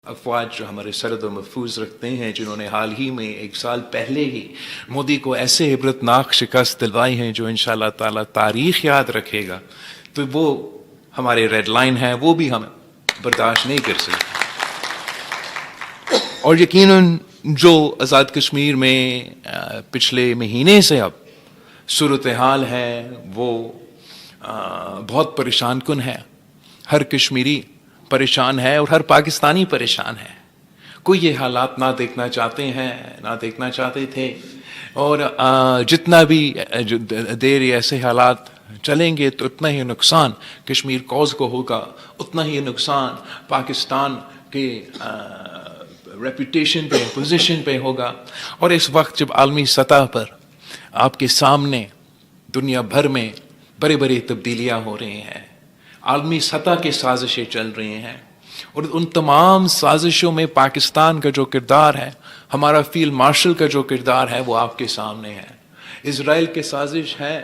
افواج جو ہمارے سرد و محفوظ رکھتے ہیں، جنہوں نے حال ہی میں 1 سال پہلے ہی مودی کو ایسے عبرتناک شکست دلوائی ہیں جو انشاءاللہ تعالی تاریخ یاد رکھے گا، تو وہ ہمارے ریڈ لائن ہے، وہ بھی ہم برداشت نہیں کر سکتے۔ اور یقیناً جو آزاد کشمیر میں پچھلے مہینے سے اب صورتحال ہے وہ بہت پریشان کن ہے۔ ہر کشمیری پریشان ہے اور ہر پاکستانی پریشان ہے۔ کوئی یہ حالات نہ دیکھنا چاہتے ہیں، نہ دیکھنا چاہتے تھے، اور جتنا بھی دیر ایسے حالات چلیں گے تو اتنا ہی نقصان کشمیر کوز کو ہوگا، اتنا ہی نقصان پاکستان کے ریپوٹیشن پہ، پوزیشن پہ ہوگا۔ اور اس وقت جب عالمی سطح پر آپ کے سامنے دنیا بھر میں بڑی بڑی تبدیلیاں ہو رہی ہیں، عالمی سطح کی سازشیں چل رہی ہیں، اور ان تمام سازشوں میں پاکستان کا جو کردار ہے، ہمارا فیلڈ مارشل کا جو کردار ہے، وہ آپ کے سامنے ہے۔ اسرائیل کی سازش ہے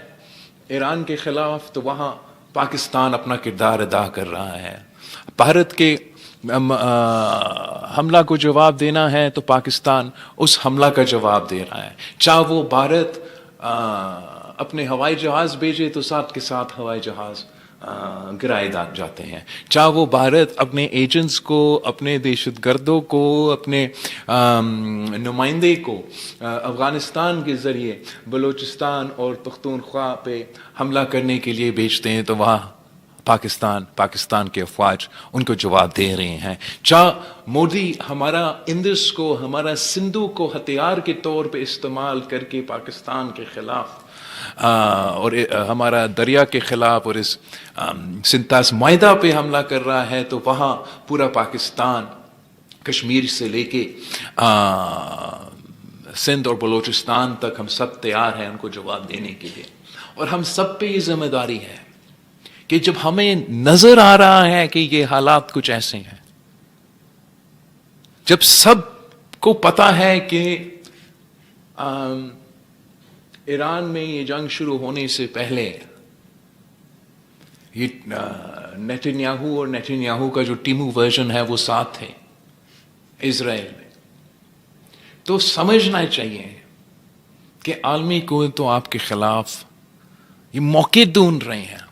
ایران کے خلاف، تو وہاں پاکستان اپنا کردار ادا کر رہا ہے۔ بھارت کے حملہ کو جواب دینا ہے تو پاکستان اس حملہ کا جواب دے رہا ہے۔ چاہے وہ بھارت اپنے ہوائی جہاز بھیجے تو ساتھ کے ساتھ ہوائی جہاز گرائے جاتے ہیں، چاہے وہ بھارت اپنے ایجنٹس کو، اپنے دہشت گردوں کو، اپنے نمائندے کو افغانستان کے ذریعے بلوچستان اور پختونخوا پہ حملہ کرنے کے لیے بھیجتے ہیں، تو وہاں پاکستان کے افواج ان کو جواب دے رہے ہیں۔ چاہے مودی ہمارا اندس کو، ہمارا سندھو کو ہتھیار کے طور پہ استعمال کر کے پاکستان کے خلاف اور ہمارا دریا کے خلاف اور اس سنتاس معاہدہ پہ حملہ کر رہا ہے، تو وہاں پورا پاکستان کشمیر سے لے کے سندھ اور بلوچستان تک ہم سب تیار ہیں ان کو جواب دینے کے لیے۔ اور ہم سب پہ یہ ذمہ داری ہے کہ جب ہمیں نظر آ رہا ہے کہ یہ حالات کچھ ایسے ہیں، جب سب کو پتا ہے کہ ایران میں یہ جنگ شروع ہونے سے پہلے یہ نیتنیاہو کا جو ٹیمو ورژن ہے وہ ساتھ تھے اسرائیل میں، تو سمجھنا چاہیے کہ عالمی قوتیں تو آپ کے خلاف یہ موقع ڈھونڈ رہے ہیں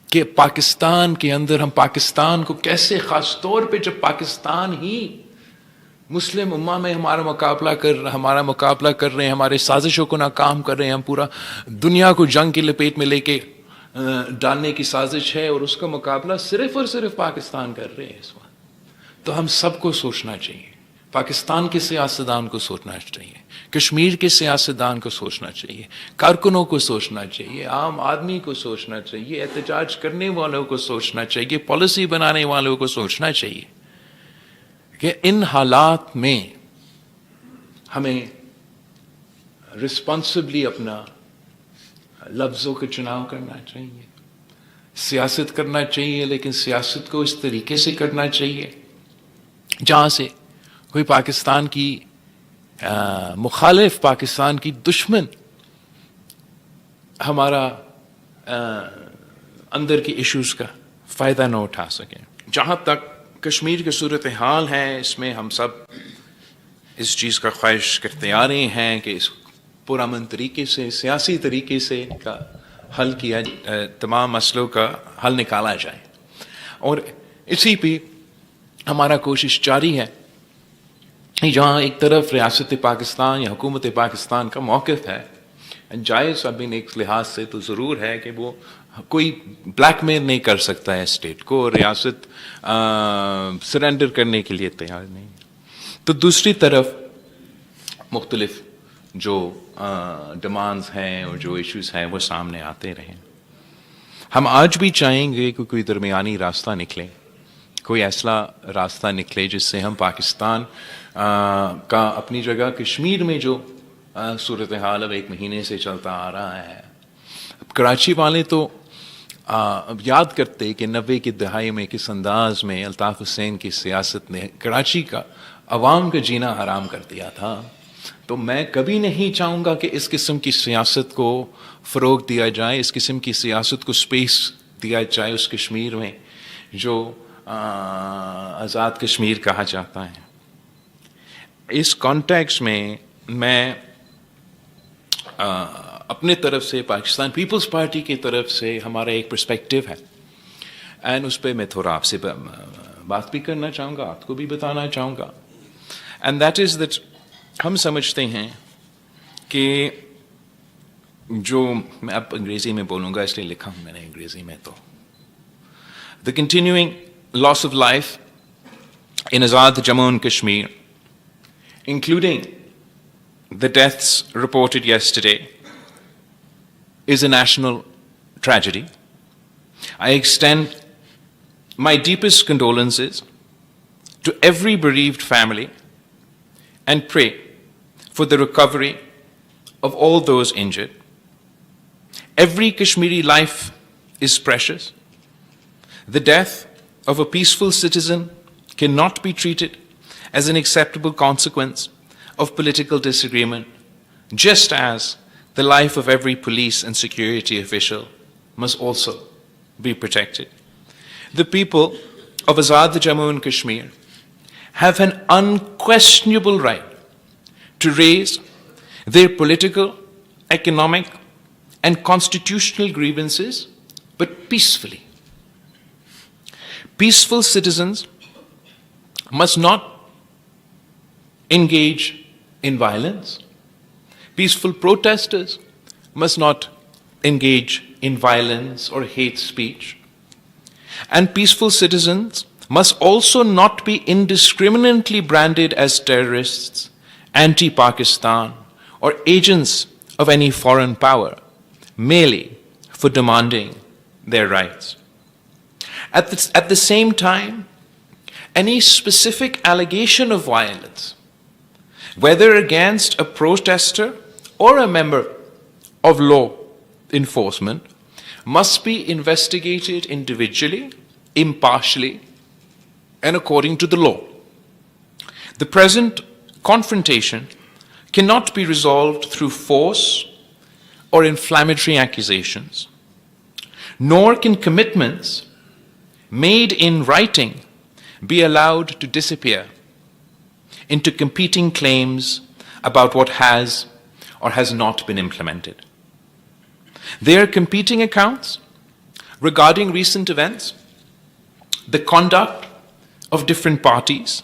کہ پاکستان کے اندر ہم پاکستان کو کیسے، خاص طور پہ جب پاکستان ہی مسلم امہ میں ہمارا مقابلہ کر رہے ہیں، ہمارے سازشوں کو ناکام کر رہے ہیں، ہم پورا دنیا کو جنگ کی لپیٹ میں لے کے ڈالنے کی سازش ہے، اور اس کا مقابلہ صرف اور صرف پاکستان کر رہے ہیں اس وقت۔ تو ہم سب کو سوچنا چاہیے، پاکستان کے سیاستدان کو سوچنا چاہیے، کشمیر کے سیاستدان کو سوچنا چاہیے، کارکنوں کو سوچنا چاہیے، عام آدمی کو سوچنا چاہیے، احتجاج کرنے والوں کو سوچنا چاہیے، پالیسی بنانے والوں کو سوچنا چاہیے کہ ان حالات میں ہمیں رسپانسبلی اپنا لفظوں کا چناؤ کرنا چاہیے، سیاست کرنا چاہیے، لیکن سیاست کو اس طریقے سے کرنا چاہیے جہاں سے کوئی پاکستان کی مخالف، پاکستان کی دشمن ہمارا اندر کی ایشوز کا فائدہ نہ اٹھا سکیں۔ جہاں تک کشمیر کی صورتحال ہے، اس میں ہم سب اس چیز کا خواہش کرتے آ رہے ہیں کہ اس پرامن طریقے سے، سیاسی طریقے سے ان کا حل کیا، تمام مسئلوں کا حل نکالا جائے، اور اسی پہ ہمارا کوشش جاری ہے۔ جہاں ایک طرف ریاست پاکستان یا حکومت پاکستان کا موقف ہے جائز، اب ایک لحاظ سے تو ضرور ہے کہ وہ کوئی بلیک میل نہیں کر سکتا ہے اسٹیٹ کو، ریاست سرنڈر کرنے کے لیے تیار نہیں۔ تو دوسری طرف مختلف جو ڈیمانڈز ہیں اور جو ایشوز ہیں وہ سامنے آتے رہیں۔ ہم آج بھی چاہیں گے کہ کوئی درمیانی راستہ نکلے، کوئی ایسا راستہ نکلے جس سے ہم پاکستان کا اپنی جگہ کشمیر میں جو صورتحال اب 1 مہینے سے چلتا آ رہا ہے، کراچی والے تو یاد کرتے کہ 90 کی دہائی میں کس انداز میں الطاف حسین کی سیاست نے کراچی کا عوام کا جینا حرام کر دیا تھا۔ تو میں کبھی نہیں چاہوں گا کہ اس قسم کی سیاست کو فروغ دیا جائے، اس قسم کی سیاست کو سپیس دیا جائے اس کشمیر میں جو आज़ाद कश्मीर कहा जाता है। इस कॉन्टेक्स्ट में मैं अपने तरफ से पाकिस्तान पीपल्स पार्टी की तरफ से हमारा एक पर्सपेक्टिव है, एंड उस पर मैं थोड़ा आपसे बात भी करना चाहूँगा, आपको भी बताना चाहूँगा। एंड दैट इज़ दैट हम समझते हैं कि जो मैं अब अंग्रेज़ी में बोलूँगा इसलिए लिखा हूँ मैंने अंग्रेज़ी में, तो the continuing loss of life in Azad Jammu and Kashmir, including the deaths reported yesterday, is a national tragedy. I extend my deepest condolences to every bereaved family and pray for the recovery of all those injured. Every Kashmiri life is precious. The death of a peaceful citizen cannot be treated as an acceptable consequence of political disagreement, just as the life of every police and security official must also be protected. The people of Azad Jammu and Kashmir have an unquestionable right to raise their political, economic, and constitutional grievances, but peacefully. Peaceful citizens must not engage in violence. Peaceful protesters must not engage in violence or hate speech. And peaceful citizens must also not be indiscriminately branded as terrorists, anti-Pakistan, or agents of any foreign power, merely for demanding their rights. At the same time, any specific allegation of violence, whether against a protester or a member of law enforcement, must be investigated individually, impartially, and according to the law. The present confrontation cannot be resolved through force or inflammatory accusations, nor can commitments made in writing be allowed to disappear into competing claims about what has or has not been implemented. There are competing accounts regarding recent events, the conduct of different parties,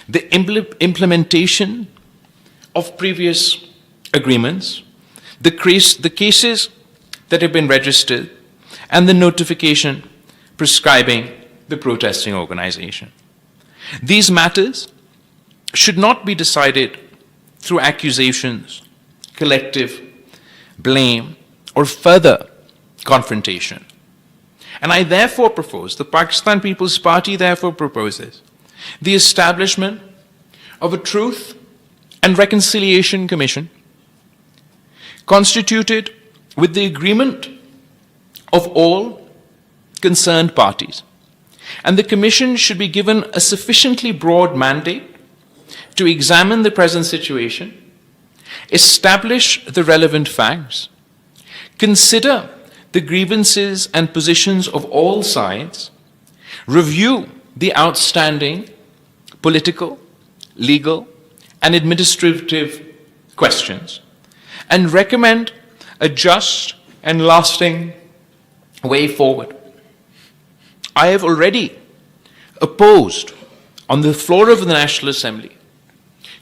the implementation of previous agreements, the cases that have been registered, and the notification prescribing the protesting organization. These matters should not be decided through accusations, collective blame, or further confrontation. And I therefore propose, the Pakistan People's Party therefore proposes, the establishment of a Truth and Reconciliation Commission constituted with the agreement of all concerned parties. And the Commission should be given a sufficiently broad mandate to examine the present situation, establish the relevant facts, consider the grievances and positions of all sides, review the outstanding political, legal, and administrative questions, and recommend a just and lasting way forward. I have already opposed on the floor of the National Assembly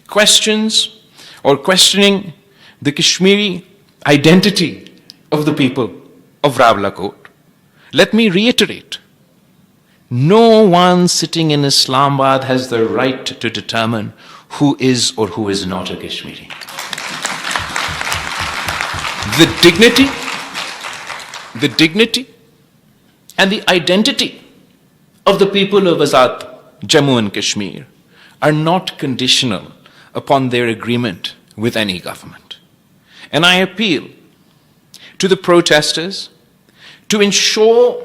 questioning the Kashmiri identity of the people of Rawalakot. Let me reiterate, no one sitting in Islamabad has the right to determine who is or who is not a Kashmiri. The dignity and the identity of the people of Azad Jammu and Kashmir are not conditional upon their agreement with any government. And I appeal to the protesters to ensure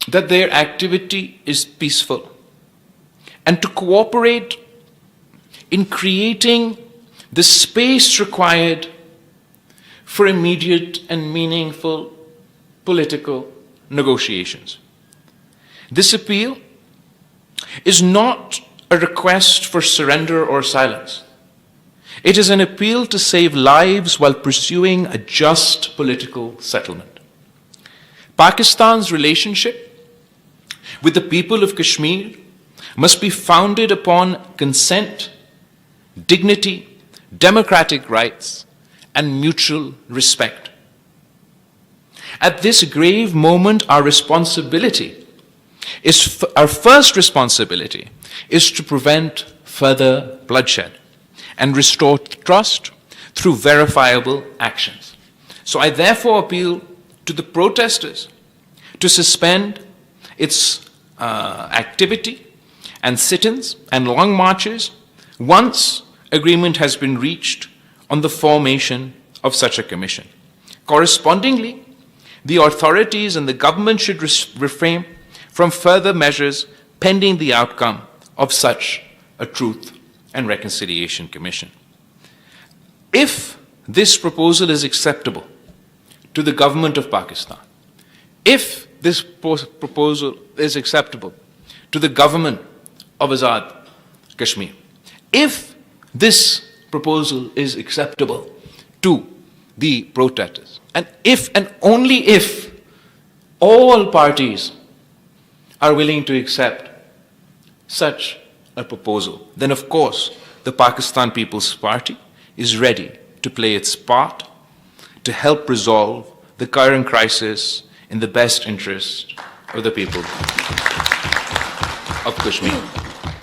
that their activity is peaceful and to cooperate in creating the space required for immediate and meaningful political negotiations. This appeal is not a request for surrender or silence. It is an appeal to save lives while pursuing a just political settlement. Pakistan's relationship with the people of Kashmir must be founded upon consent, dignity, democratic rights, and mutual respect. At this grave moment, our first responsibility is to prevent further bloodshed and restore trust through verifiable actions. So I therefore appeal to the protesters to suspend its activity and sit-ins and long marches once agreement has been reached on the formation of such a commission. Correspondingly, the authorities and the government should refrain from further measures pending the outcome of such a Truth and Reconciliation Commission. If this proposal is acceptable to the government of Pakistan, if this proposal is acceptable to the government of Azad Kashmir, if this proposal is acceptable to the protesters, and if and only if all parties are willing to accept such a proposal, then of course the Pakistan People's Party is ready to play its part to help resolve the current crisis in the best interest of the people of Kashmir.